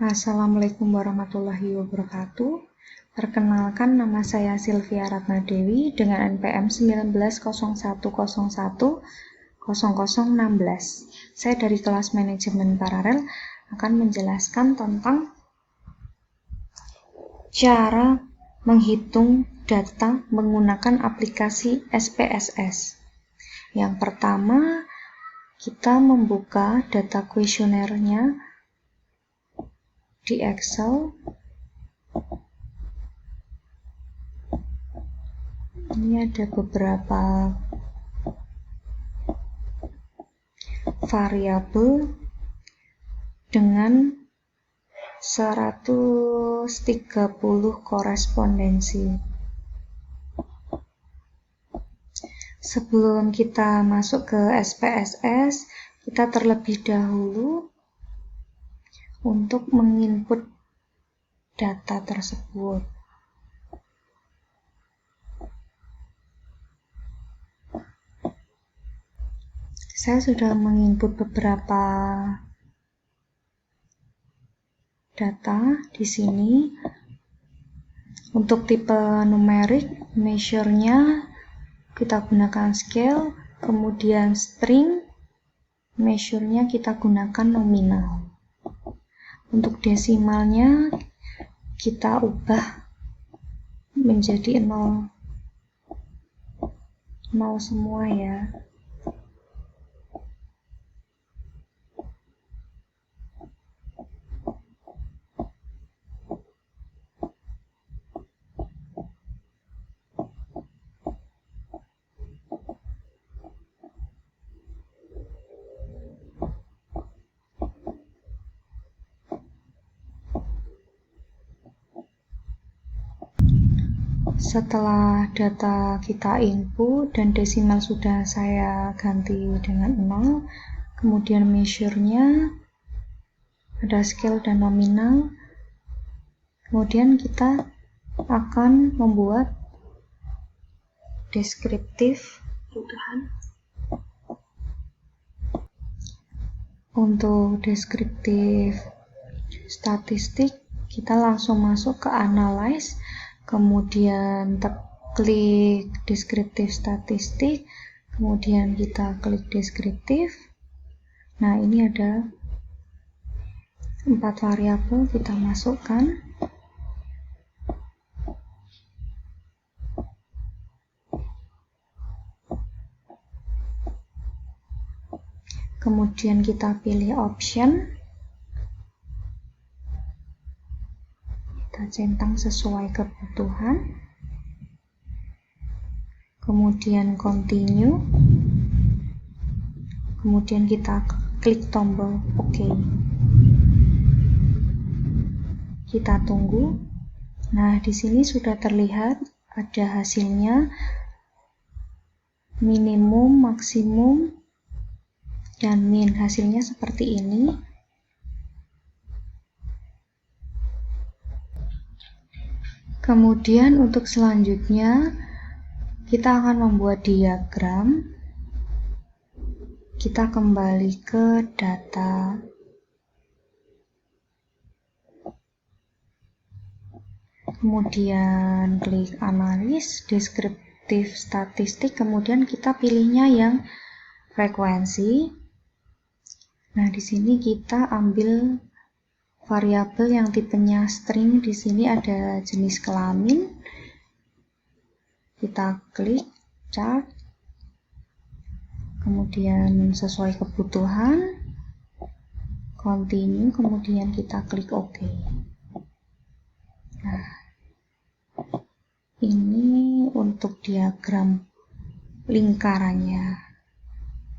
Assalamualaikum warahmatullahi wabarakatuh. Perkenalkan, nama saya Sylvia Ratnadewi dengan NPM 1901010016. Saya dari kelas manajemen paralel akan menjelaskan tentang cara menghitung data menggunakan aplikasi SPSS. Yang pertama, kita membuka data kuesionernya di Excel. Ini ada beberapa variabel dengan 130 korespondensi. Sebelum kita masuk ke SPSS, kita terlebih dahulu untuk menginput data tersebut. Saya sudah menginput beberapa data di sini. Untuk tipe numerik, measure-nya kita gunakan scale, kemudian string, measure-nya kita gunakan nominal. Untuk desimalnya kita ubah menjadi 0 semua ya. Setelah data kita input dan desimal sudah saya ganti dengan 0, kemudian measure-nya ada scale dan nominal. Kemudian kita akan membuat deskriptif. Untuk deskriptif statistik, kita langsung masuk ke analyze, kemudian klik deskriptif statistik, kemudian kita klik deskriptif. Nah, ini ada 4 variabel, kita masukkan. Kemudian kita pilih option, kita centang sesuai kebutuhan, kemudian continue, kemudian kita klik tombol OK. Kita tunggu. Nah, di sini sudah terlihat ada hasilnya, minimum, maksimum, dan min. Hasilnya seperti ini. Kemudian untuk selanjutnya kita akan membuat diagram. Kita kembali ke data. Kemudian klik analis, deskriptif statistik, kemudian kita pilihnya yang frekuensi. Nah, di sini kita ambil variabel yang tipenya string. Di sini ada jenis kelamin. Kita klik chart, kemudian sesuai kebutuhan, continue, kemudian kita klik OK. Nah, ini untuk diagram lingkarannya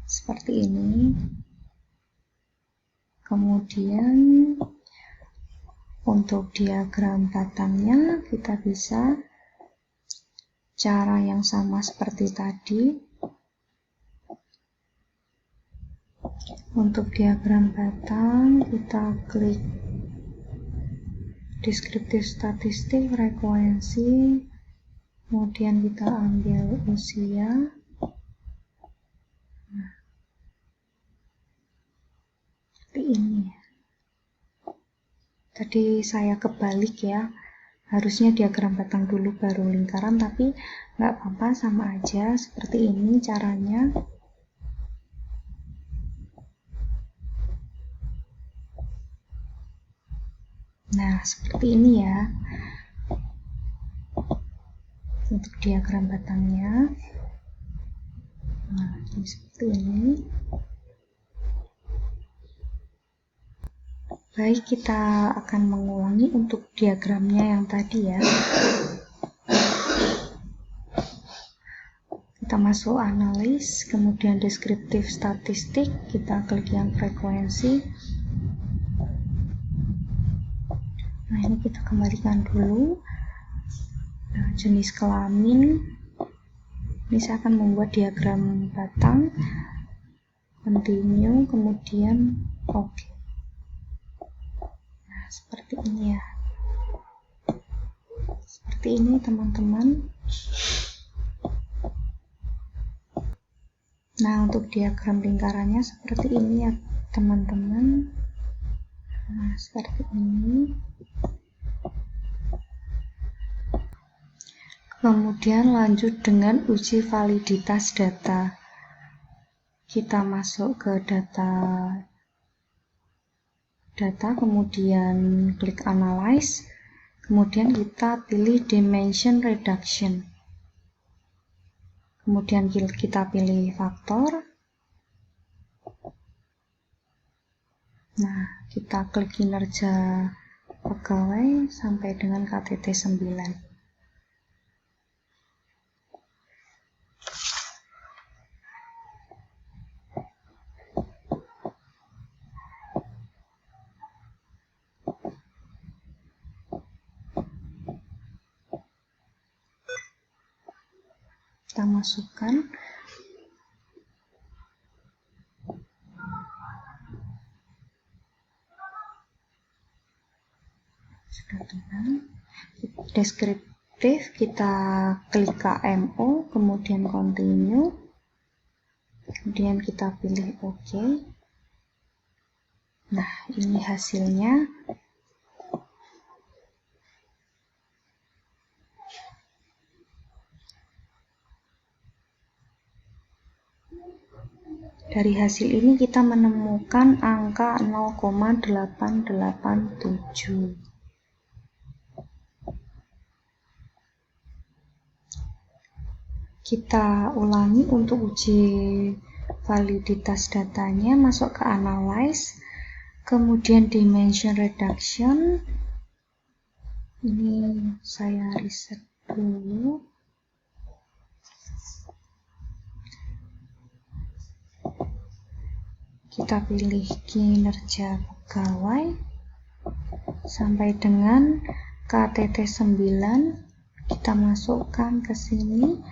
seperti ini. Kemudian untuk diagram batangnya kita bisa cara yang sama seperti tadi. Untuk diagram batang kita klik deskriptif statistik, frekuensi, kemudian kita ambil usia. Nah, seperti ini. Tadi saya kebalik ya, harusnya diagram batang dulu baru lingkaran, tapi nggak apa-apa, sama aja. Seperti ini caranya. Nah, seperti ini ya untuk diagram batangnya. Nah, ini seperti ini. Baik, kita akan mengulangi untuk diagramnya yang tadi ya. Kita masuk analis, kemudian deskriptif statistik, kita klik yang frekuensi. Nah, ini kita kembalikan dulu. Nah, jenis kelamin. Ini saya akan membuat diagram batang. Continue, kemudian oke. Nah, seperti ini ya. Seperti ini teman-teman. Nah, untuk diagram lingkarannya seperti ini ya teman-teman. Nah, seperti ini. Kemudian lanjut dengan uji validitas data. Kita masuk ke data, kemudian klik analyze, kemudian kita pilih dimension reduction. Kemudian kita pilih faktor. Nah, kita klik kinerja pegawai sampai dengan KTT 9. Kita masukkan. Sudah tenang. Deskriptif, kita klik KMO, kemudian continue, kemudian kita pilih OK. Nah, ini hasilnya. Dari hasil ini kita menemukan angka 0,887. Kita ulangi untuk uji validitas datanya, masuk ke analyze, kemudian dimension reduction. Ini saya reset dulu. Kita pilih kinerja pegawai sampai dengan KTT 9. Kita masukkan ke sini.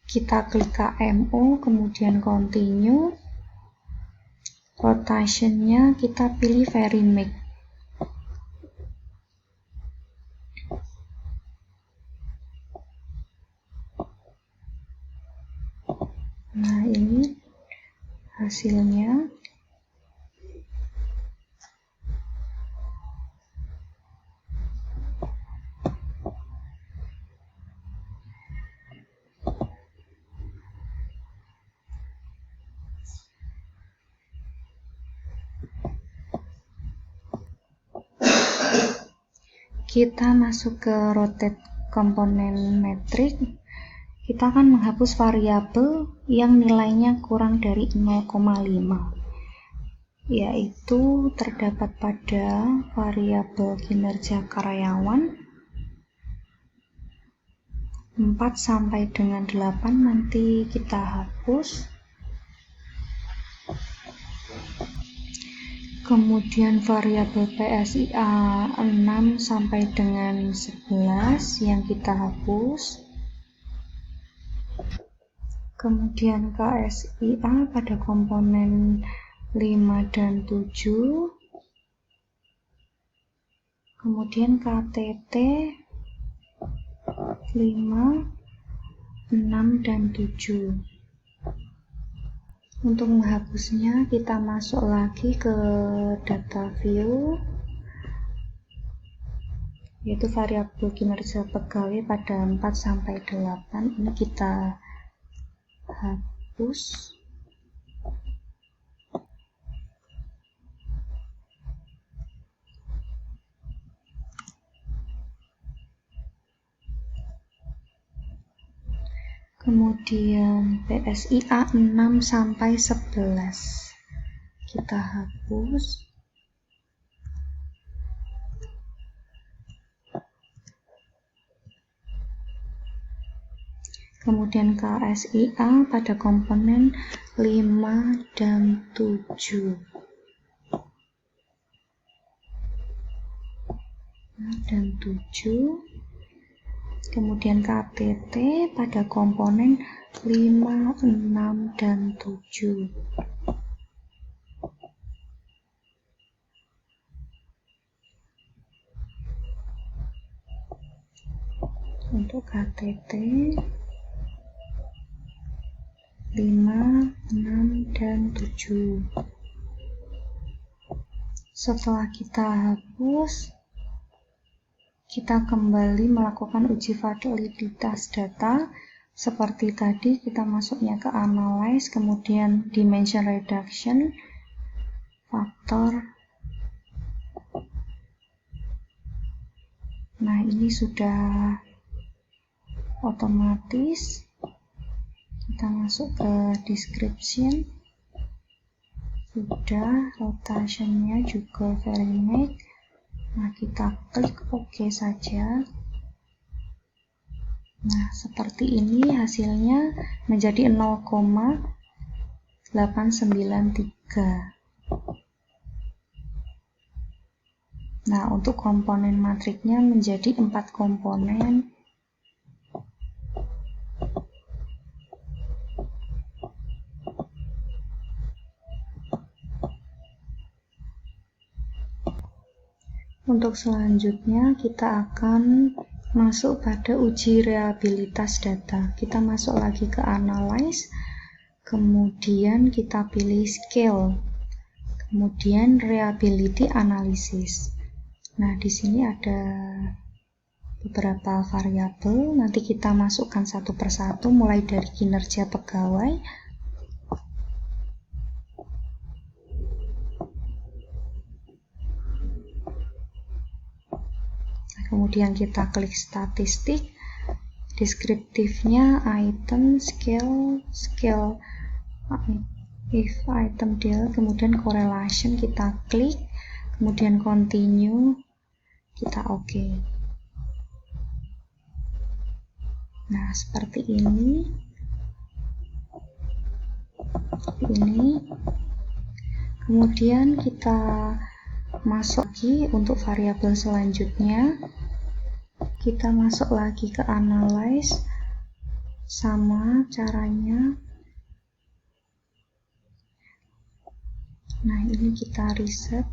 Kita klik KMO, kemudian continue. Rotationnya kita pilih very mix. Nah, ini hasilnya. Kita masuk ke rotate komponen metrik. Kita akan menghapus variabel yang nilainya kurang dari 0,5, yaitu terdapat pada variabel kinerja karyawan 4 sampai dengan 8, nanti kita hapus. Kemudian variabel PSIA 6 sampai dengan 11 yang kita hapus. Kemudian KSIA pada komponen 5 dan 7. Kemudian KTT 5, 6, dan 7. Untuk menghapusnya, kita masuk lagi ke data view, yaitu variabel kinerja pegawai pada 4-8. Ini kita hapus. Kemudian PSIA 6-11 kita hapus. Kemudian KSIA pada komponen 5 dan 7. Kemudian KTT pada komponen 5, 6, dan 7. Untuk KTT 5, 6, dan 7. Setelah kita hapus, kita kembali melakukan uji validitas data. Seperti tadi, kita masuknya ke analyze, kemudian dimension reduction, faktor. Nah, ini sudah otomatis. Kita masuk ke description, sudah, rotationnya juga very make. Nah, kita klik OK saja. Nah, seperti ini hasilnya menjadi 0,893. Nah, untuk komponen matriknya menjadi 4 komponen. Untuk selanjutnya kita akan masuk pada uji reliabilitas data. Kita masuk lagi ke analyze, kemudian kita pilih scale, kemudian reliability analysis. Nah, di sini ada beberapa variabel, nanti kita masukkan satu persatu mulai dari kinerja pegawai. Kemudian kita klik statistik, deskriptifnya item, scale, if item deal, kemudian correlation kita klik, kemudian continue, kita OK. Nah, seperti ini. Kemudian kita masuk lagi untuk variabel selanjutnya. Kita masuk lagi ke analyze, sama caranya. Nah, ini kita reset.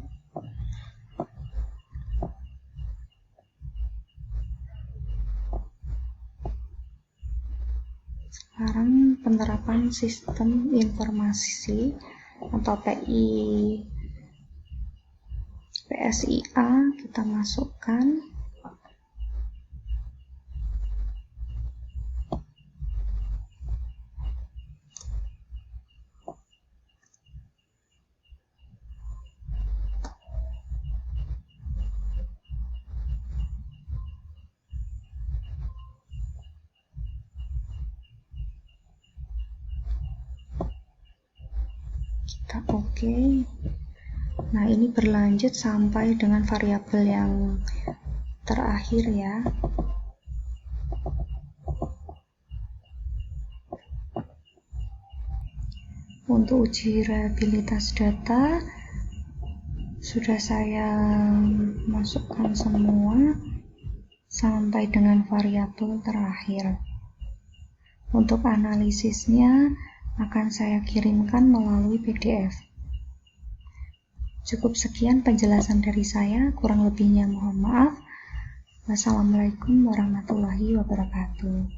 Sekarang penerapan sistem informasi atau PSIA kita masukkan. Kita OK. Nah, ini berlanjut sampai dengan variabel yang terakhir ya. Untuk uji reliabilitas data sudah saya masukkan semua sampai dengan variabel terakhir. Untuk analisisnya akan saya kirimkan melalui PDF. Cukup sekian penjelasan dari saya, kurang lebihnya mohon maaf. Wassalamualaikum warahmatullahi wabarakatuh.